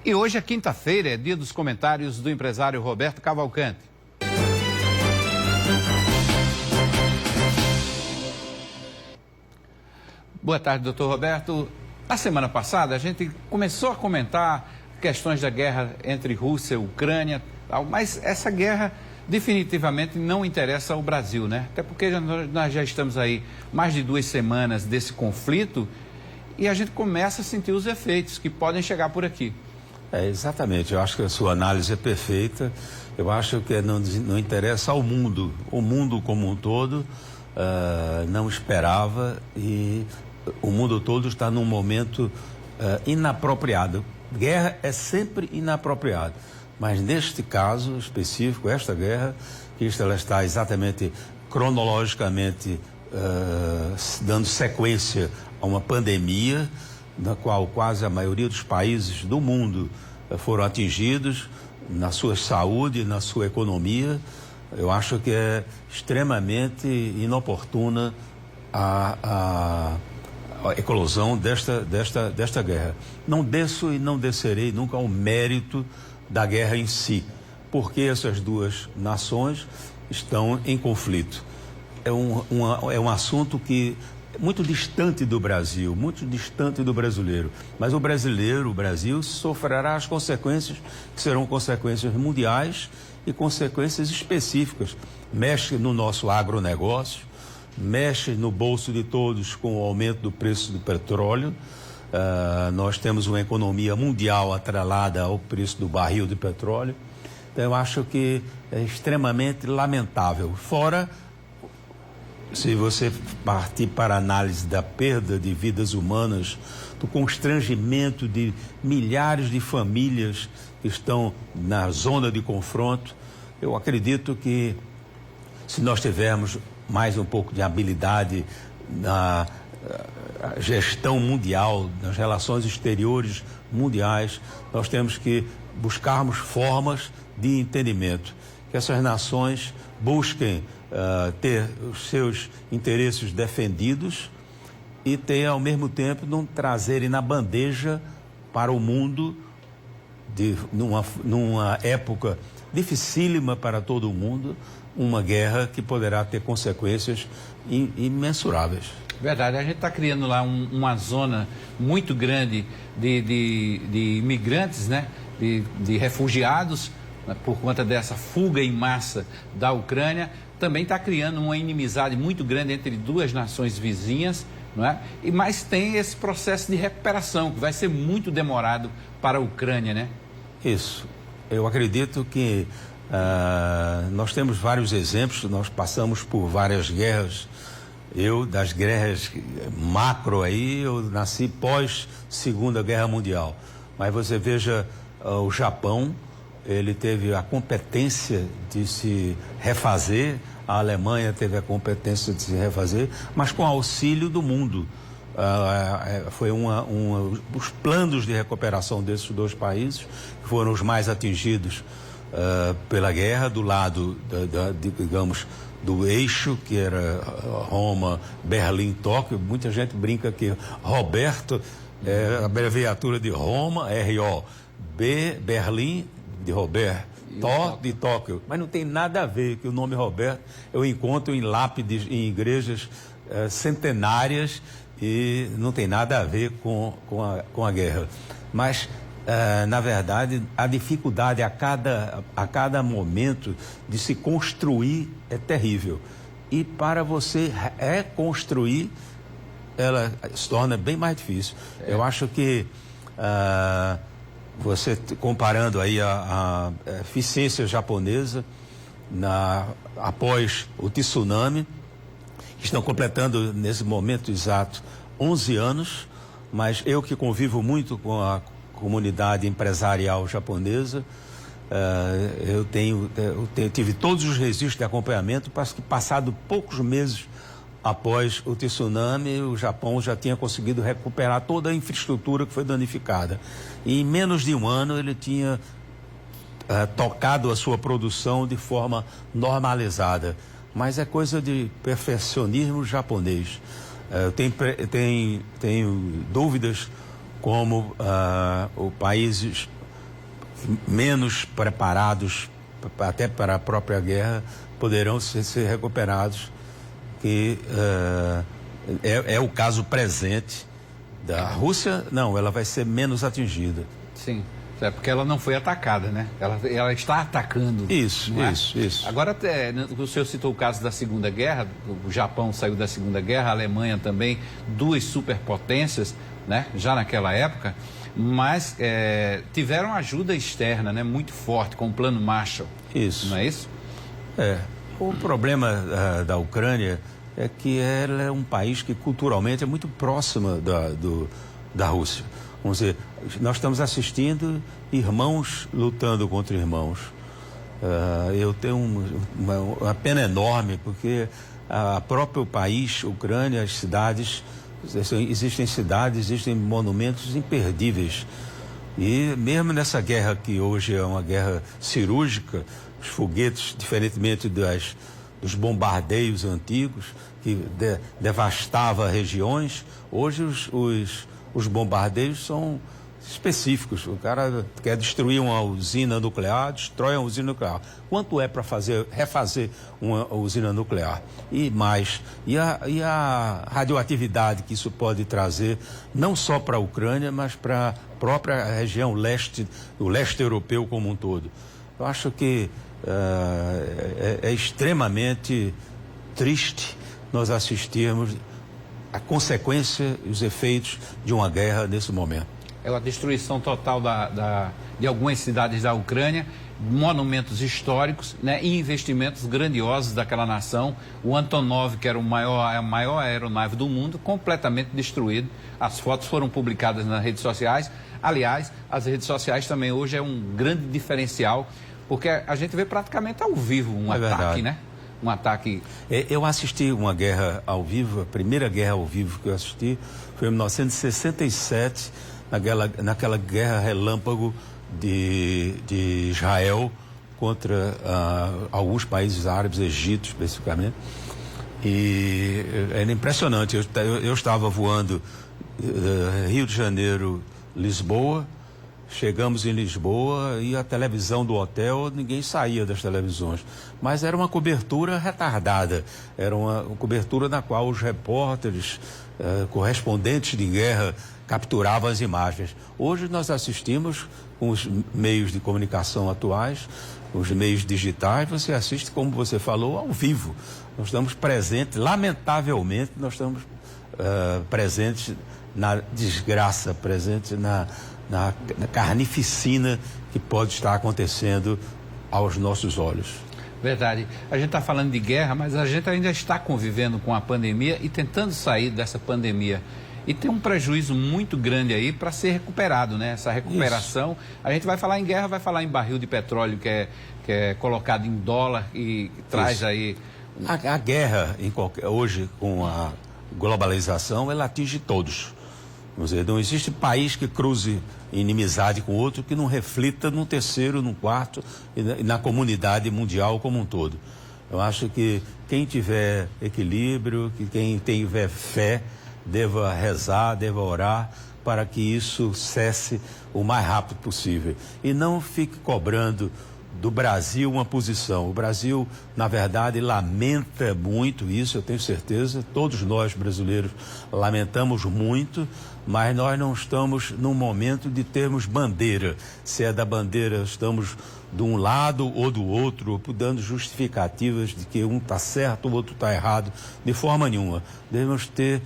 E hoje é quinta-feira, é dia dos comentários do empresário Roberto Cavalcante. Boa tarde, doutor Roberto. Na semana passada, a gente começou a comentar questões da guerra entre Rússia e Ucrânia, mas essa guerra definitivamente não interessa ao Brasil, né? Até porque nós já estamos aí mais de 2 semanas desse conflito e a gente começa a sentir os efeitos que podem chegar por aqui. Exatamente, eu acho que a sua análise é perfeita. Eu acho que não interessa ao mundo. O mundo como um todo não esperava e o mundo todo está num momento inapropriado. Guerra é sempre inapropriado, mas neste caso específico, esta guerra, ela está exatamente cronologicamente dando sequência a uma pandemia na qual quase a maioria dos países do mundo foram atingidos na sua saúde, na sua economia. Eu acho que é extremamente inoportuna a eclosão desta guerra. Não desço e não descerei nunca ao mérito da guerra em si, porque essas duas nações estão em conflito. É um assunto que é muito distante do Brasil, muito distante do brasileiro. Mas o Brasil sofrerá as consequências, que serão consequências mundiais e consequências específicas. Mexe no nosso agronegócio, mexe no bolso de todos com o aumento do preço do petróleo. Nós temos uma economia mundial atrelada ao preço do barril de petróleo. Então, eu acho que é extremamente lamentável. Fora, se você partir para a análise da perda de vidas humanas, do constrangimento de milhares de famílias que estão na zona de confronto, eu acredito que se nós tivermos mais um pouco de habilidade na gestão mundial, nas relações exteriores mundiais, nós temos que buscarmos formas de entendimento, que essas nações busquem ter os seus interesses defendidos e ter, ao mesmo tempo, não trazerem na bandeja para o mundo, numa época dificílima para todo o mundo, uma guerra que poderá ter consequências imensuráveis. Verdade, a gente está criando lá uma zona muito grande de imigrantes, né? De refugiados, por conta dessa fuga em massa da Ucrânia. Também está criando uma inimizade muito grande entre duas nações vizinhas, não é? Mas tem esse processo de recuperação, que vai ser muito demorado para a Ucrânia, né? Isso. Eu acredito que nós temos vários exemplos, nós passamos por várias guerras. Das guerras macro aí, eu nasci pós Segunda Guerra Mundial. Mas você veja, o Japão, ele teve a competência de se refazer, a Alemanha teve a competência de se refazer, mas com auxílio do mundo. Foi os planos de recuperação desses dois países, que foram os mais atingidos pela guerra, do lado, digamos, do eixo, que era Roma, Berlim, Tóquio. Muita gente brinca que Roberto é a abreviatura de Roma, R-O-B, Berlim, de Robert, de Tóquio. Mas não tem nada a ver, que o nome Roberto eu encontro em lápides, em igrejas centenárias, e não tem nada a ver com a guerra. Mas, na verdade, a dificuldade a cada momento de se construir é terrível. E para você reconstruir, ela se torna bem mais difícil. Eu acho que você comparando aí a eficiência japonesa após o tsunami, que estão completando nesse momento exato 11 anos, mas eu que convivo muito com a comunidade empresarial japonesa, eu tive todos os registros de acompanhamento, parece que passado poucos meses após o tsunami, o Japão já tinha conseguido recuperar toda a infraestrutura que foi danificada. E em menos de um ano ele tinha tocado a sua produção de forma normalizada. Mas é coisa de perfeccionismo japonês. Eu tenho dúvidas como países menos preparados até para a própria guerra poderão ser recuperados, que é o caso presente da Rússia. Não, ela vai ser menos atingida. Sim, é porque ela não foi atacada, né? Ela está atacando. Isso. Agora, o senhor citou o caso da Segunda Guerra, o Japão saiu da Segunda Guerra, a Alemanha também, duas superpotências, né? Já naquela época, mas tiveram ajuda externa, né? Muito forte, com o Plano Marshall. Isso. Não é isso? O problema da Ucrânia é que ela é um país que culturalmente é muito próxima da Rússia. Vamos dizer, nós estamos assistindo irmãos lutando contra irmãos. Eu tenho uma pena enorme, porque o próprio país, Ucrânia, as cidades, existem monumentos imperdíveis. E mesmo nessa guerra que hoje é uma guerra cirúrgica, os foguetes, diferentemente dos bombardeios antigos, que devastavam regiões, hoje os bombardeios são específicos. O cara quer destruir uma usina nuclear, destrói uma usina nuclear. Quanto é para refazer uma usina nuclear? E a radioatividade que isso pode trazer, não só para a Ucrânia, mas para a própria região leste, o leste europeu como um todo. Eu acho que é extremamente triste nós assistirmos a consequência e os efeitos de uma guerra nesse momento. É a destruição total de algumas cidades da Ucrânia, monumentos históricos, né, e investimentos grandiosos daquela nação. O Antonov, que era a maior aeronave do mundo, completamente destruído. As fotos foram publicadas nas redes sociais. Aliás, as redes sociais também hoje é um grande diferencial, porque a gente vê praticamente ao vivo um ataque, verdade, né? Um ataque. Eu assisti uma guerra ao vivo, a primeira guerra ao vivo que eu assisti foi em 1967, naquela guerra relâmpago de Israel contra alguns países árabes, Egito especificamente. E era impressionante. Eu estava voando Rio de Janeiro, Lisboa. Chegamos em Lisboa e a televisão do hotel, ninguém saía das televisões. Mas era uma cobertura retardada. Era uma cobertura na qual os repórteres, correspondentes de guerra, capturavam as imagens. Hoje nós assistimos com os meios de comunicação atuais, os meios digitais, você assiste, como você falou, ao vivo. Nós estamos presentes, lamentavelmente, nós estamos presentes na desgraça, presentes na carnificina que pode estar acontecendo aos nossos olhos. Verdade. A gente está falando de guerra, mas a gente ainda está convivendo com a pandemia e tentando sair dessa pandemia. E tem um prejuízo muito grande aí para ser recuperado, né? Essa recuperação. Isso. A gente vai falar em guerra, vai falar em barril de petróleo que é colocado em dólar e traz isso aí... A guerra, hoje, com a globalização, ela atinge todos. Vamos dizer, não existe país que cruze inimizade com outro que não reflita num terceiro, num quarto e na comunidade mundial como um todo. Eu acho que quem tiver equilíbrio, que quem tiver fé, deva rezar, deva orar para que isso cesse o mais rápido possível. E não fique cobrando do Brasil uma posição. O Brasil, na verdade, lamenta muito isso, eu tenho certeza. Todos nós brasileiros lamentamos muito, mas nós não estamos num momento de termos bandeira. Se é da bandeira, estamos de um lado ou do outro, dando justificativas de que um está certo, o outro está errado, de forma nenhuma. Devemos ter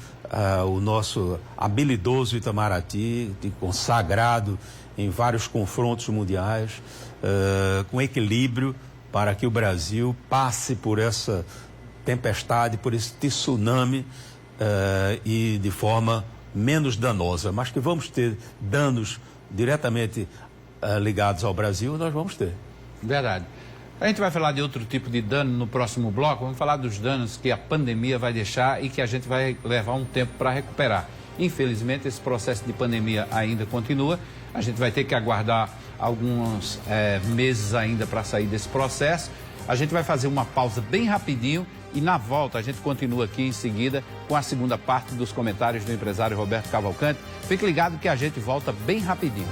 o nosso habilidoso Itamaraty, consagrado em vários confrontos mundiais, com equilíbrio, para que o Brasil passe por essa tempestade, por esse tsunami e de forma menos danosa, mas que vamos ter danos diretamente ligados ao Brasil, nós vamos ter. Verdade. A gente vai falar de outro tipo de dano no próximo bloco, vamos falar dos danos que a pandemia vai deixar e que a gente vai levar um tempo para recuperar. Infelizmente, esse processo de pandemia ainda continua, a gente vai ter que aguardar alguns meses ainda para sair desse processo. A gente vai fazer uma pausa bem rapidinho e na volta a gente continua aqui em seguida com a segunda parte dos comentários do empresário Roberto Cavalcante. Fique ligado que a gente volta bem rapidinho.